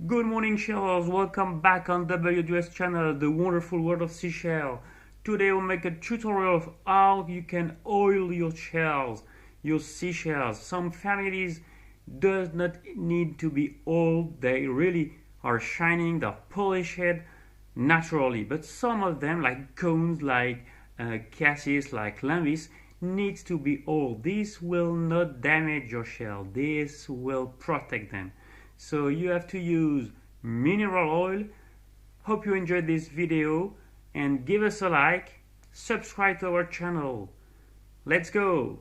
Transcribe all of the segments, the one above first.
Good morning, shellers. Welcome back on WDS channel, the wonderful world of seashell. Today we'll make a tutorial of how you can oil your shells, your seashells. Some families does not need to be oiled. They really are shining, they're polished naturally. But some of them, like cones, like Cassis, like Lambis, needs to be oiled. This will not damage your shell. This will protect them. So you have to use mineral oil. Hope you enjoyed this video and give us a like, subscribe to our channel. Let's go.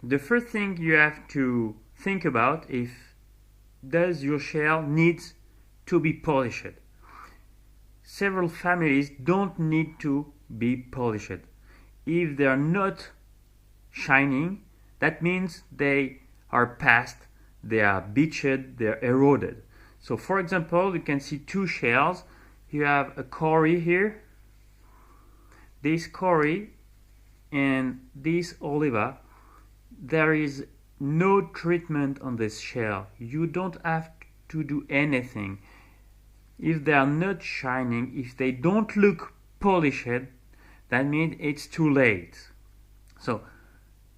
The first thing you have to think about if does your shell needs to be polished. Several families don't need to be polished. If they are not shining, that means they are past, they are bleached, they're eroded. So for example, you can see two shells. You have a cory here, this cory and this oliva. There is no treatment on this shell. You don't have to do anything. If they are not shining, if they don't look polished, that means it's too late. So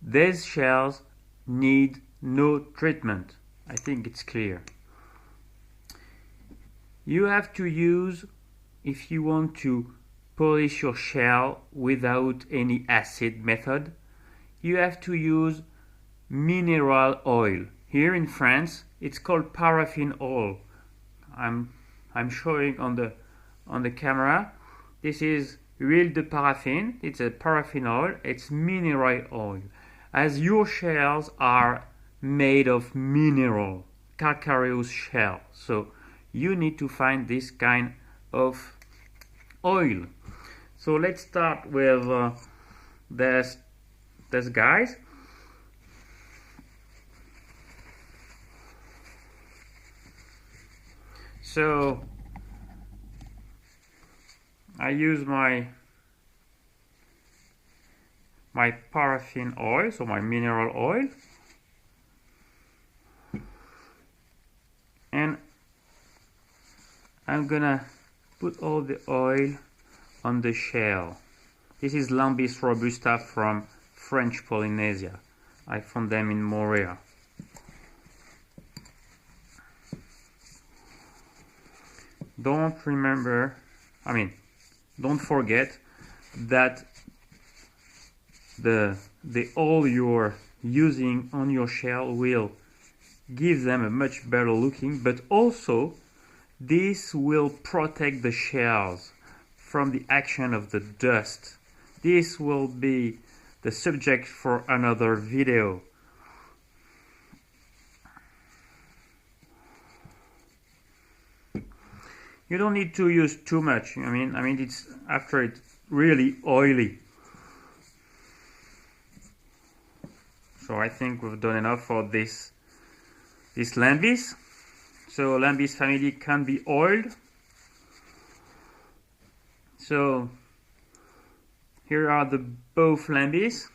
these shells need no treatment. I think it's clear. You have to use, if you want to polish your shell without any acid method, you have to use mineral oil. Here in France, it's called paraffin oil. I'm showing on the camera. This is real de paraffin. It's a paraffin oil. It's mineral oil. As your shells are made of mineral, calcareous shell, so you need to find this kind of oil. So let's start with this guys. So I use my paraffin oil, so my mineral oil, and I'm gonna put all the oil on the shell. This is Lambis robusta from French Polynesia. I found them in Murex. Don't forget that the oil you're using on your shell will give them a much better looking, but also this will protect the shells from the action of the dust. This will be the subject for another video. You don't need to use too much. I mean it's after it's really oily. So I think we've done enough for this Lambis. So Lambis family can be oiled. So here are the both Lambis.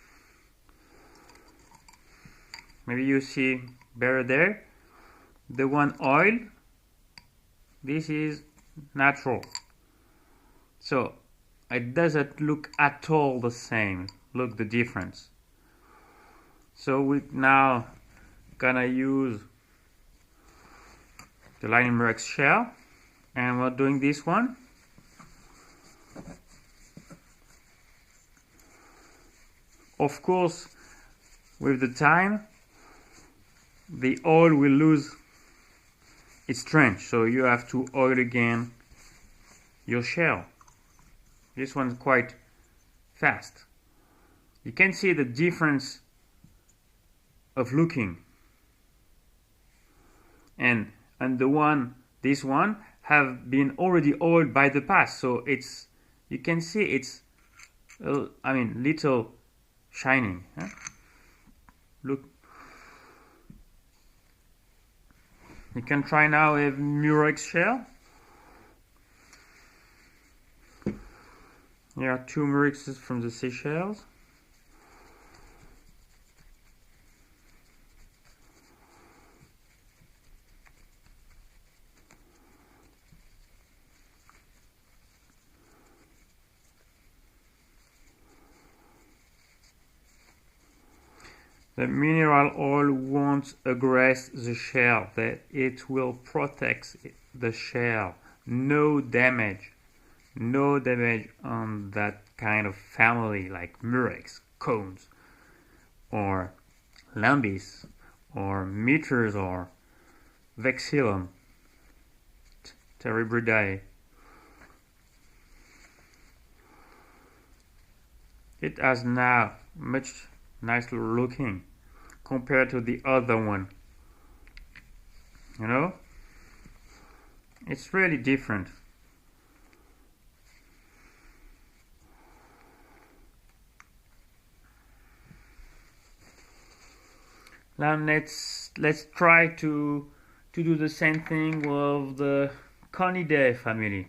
Maybe you see better there. The one oiled. This is natural. So it doesn't look at all the same. Look the difference. So we now gonna use the Murex shell, and we're doing this one. Of course, with the time, the oil will lose its strength, so you have to oil again your shell. This one's quite fast. You can see the difference of looking, and this one have been already oiled by the past, so it's, you can see it's little shining, huh? Look, you can try now with Murex shell. Here are two Murexes from the Seashells. The mineral oil won't aggress the shell, that it will protect the shell. No damage. No damage on that kind of family like Murex, cones, or Lambis, or meters, or Vexillum, Terebridae. It has now much nicer looking compared to the other one. You know, it's really different. Now let's try to do the same thing with the Conidae family.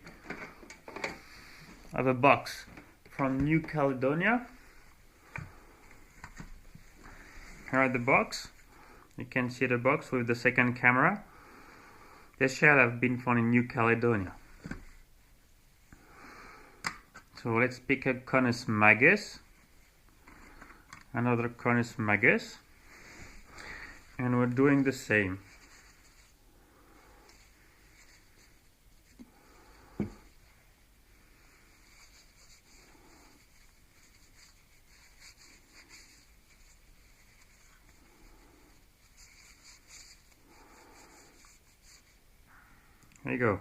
I have a box from New Caledonia. Here are the box. You can see the box with the second camera. The shell have been found in New Caledonia. So let's pick a Conus magus, another Conus magus, and we're doing the same. There you go.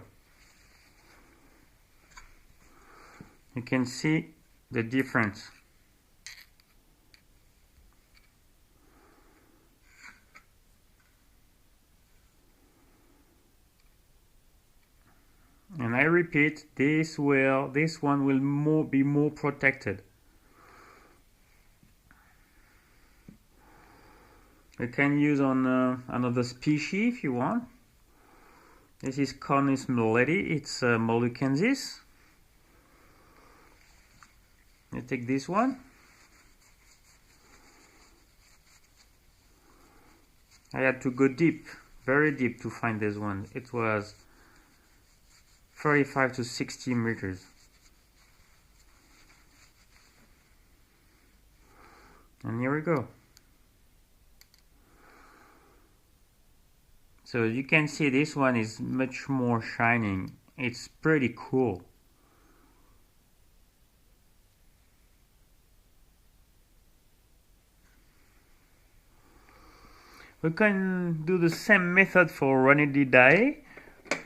You can see the difference. And I repeat, this one will be more protected. You can use on another species if you want. This is Conus melledi, it's Moluccensis. You take this one. I had to go deep, very deep to find this one. It was 35 to 60 meters. And here we go. So you can see this one is much more shining. It's pretty cool. We can do the same method for Rhenididae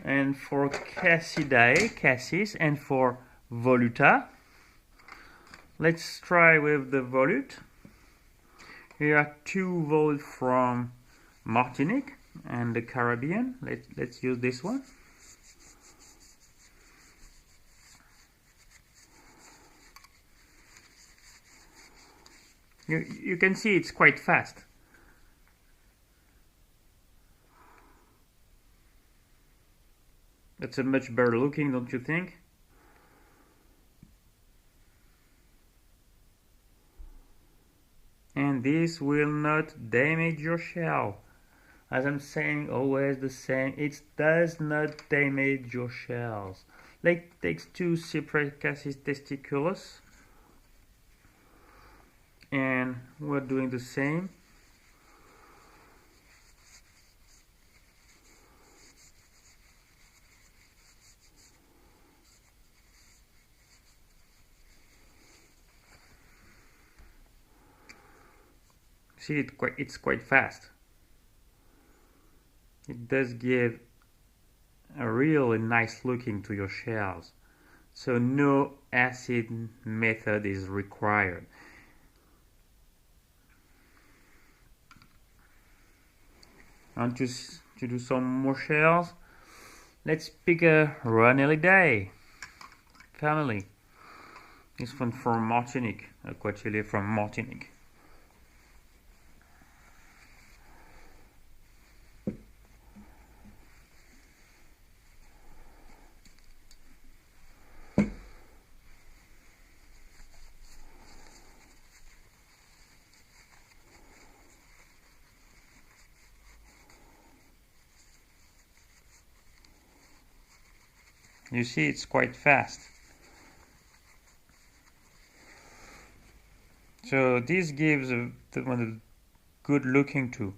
and for Cassidae, Cassis, and for Voluta. Let's try with the Volute. Here are two volutes from Martinique and the Caribbean. Let's use this one. You can see it's quite fast. That's a much better looking, don't you think? And this will not damage your shell. As I'm saying, always the same, it does not damage your shells. Let's take two separate Cassis testiculus, and we're doing the same. See, it's quite fast. It does give a really nice looking to your shells. So no acid method is required. And to do some more shells, let's pick a Rhenididae family. This one from Martinique, Aquatile from Martinique. You see, it's quite fast. So this gives one of the good looking too.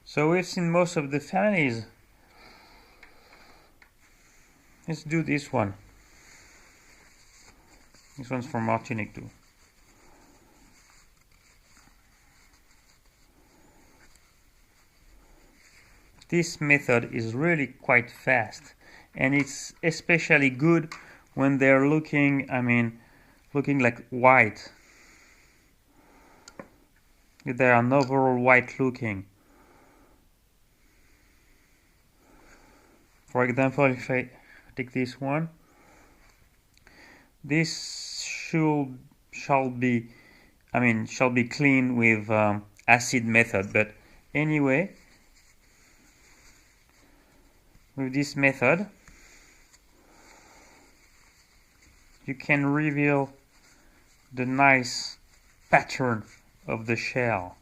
So we've seen most of the families. Let's do this one. This one's from Martinique too. This method is really quite fast, and it's especially good when they're looking, looking like white. They are an overall white looking. For example, if I take this one, this shall be clean with acid method. But anyway, with this method, you can reveal the nice pattern of the shell.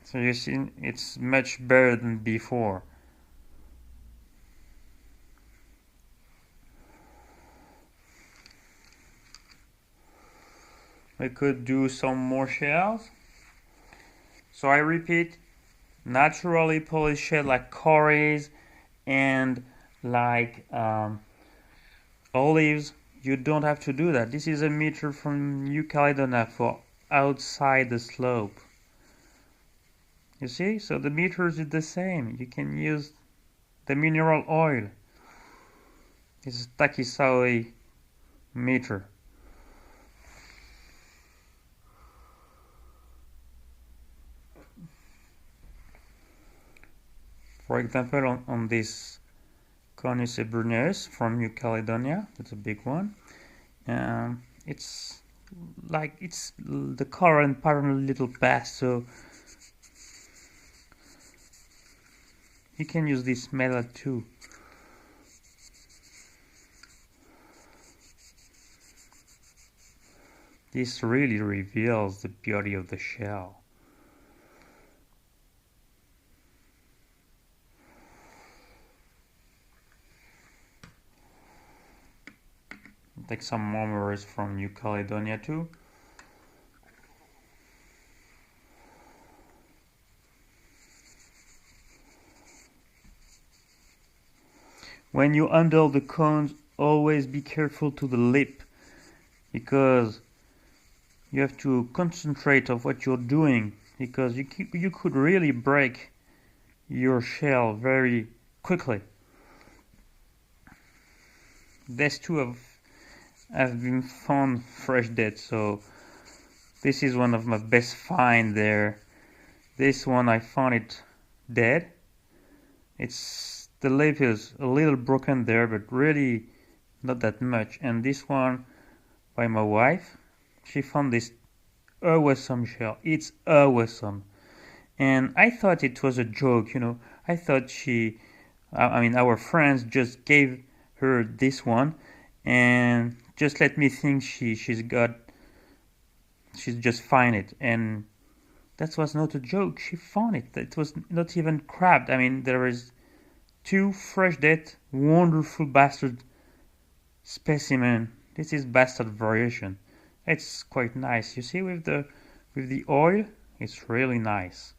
So you see, it's much better than before. We could do some more shells. So I repeat, naturally polished shell like corals and like olives, you don't have to do that. This is a meter from New Caledonia for outside the slope. You see, so the meters is the same. You can use the mineral oil. It's a Takisaoi meter. For example, on this Conus eburneus from New Caledonia, that's a big one. It's the color and pattern a little past, so you can use this method too. This really reveals the beauty of the shell. Take some more Murex from New Caledonia too. When you undo the cones, always be careful to the lip, because you have to concentrate on what you're doing, because you could really break your shell very quickly. These two have been found fresh dead, so this is one of my best find there. This one I found it dead. The lip is a little broken there, but really not that much. And this one by my wife, she found this awesome shell. It's awesome. And I thought it was a joke, you know. I thought our friends just gave her this one and just let me think she's just find it. And that was not a joke. She found it. It was not even crabbed. I mean, there is two fresh dead, wonderful bastard specimen. This is bastard variation. It's quite nice. You see, with the oil, it's really nice.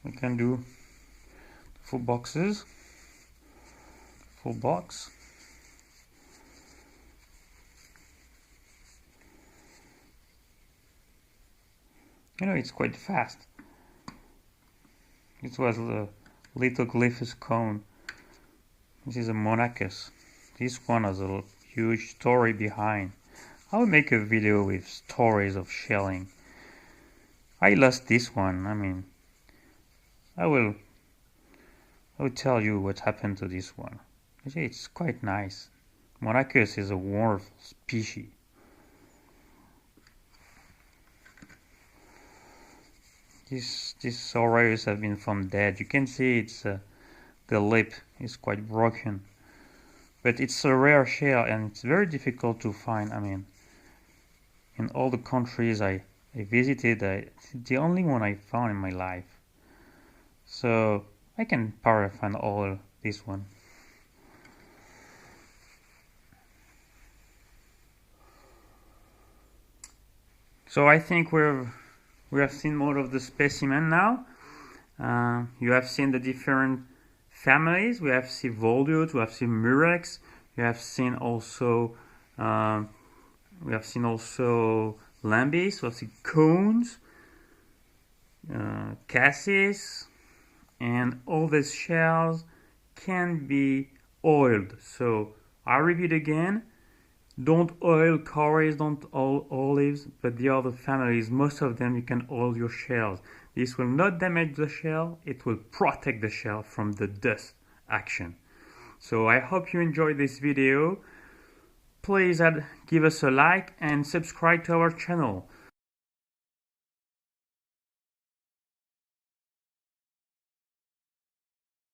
We can do full boxes. Full box. You know, it's quite fast. It was the Lithoglyphus cone. This is a Monachus. This one has a huge story behind. I will make a video with stories of shelling. I lost this one. I mean, I will tell you what happened to this one. You see, it's quite nice. Monachus is a wonderful species. These Aureus have been found dead. You can see it's the lip is quite broken, but it's a rare shell and it's very difficult to find. I mean, in all the countries I I visited. It's the only one I found in my life. So I can paraffin oil this one. So I think we have seen more of the specimen now. You have seen the different families. We have seen Volutes, we have seen Murex, we have seen also Lambis, we have seen cones, Cassis, and all these shells can be oiled. So I repeat again, don't oil cories, don't oil olives, but the other families, most of them you can oil your shells. This will not damage the shell, it will protect the shell from the dust action. So I hope you enjoyed this video. Please give us a like and subscribe to our channel.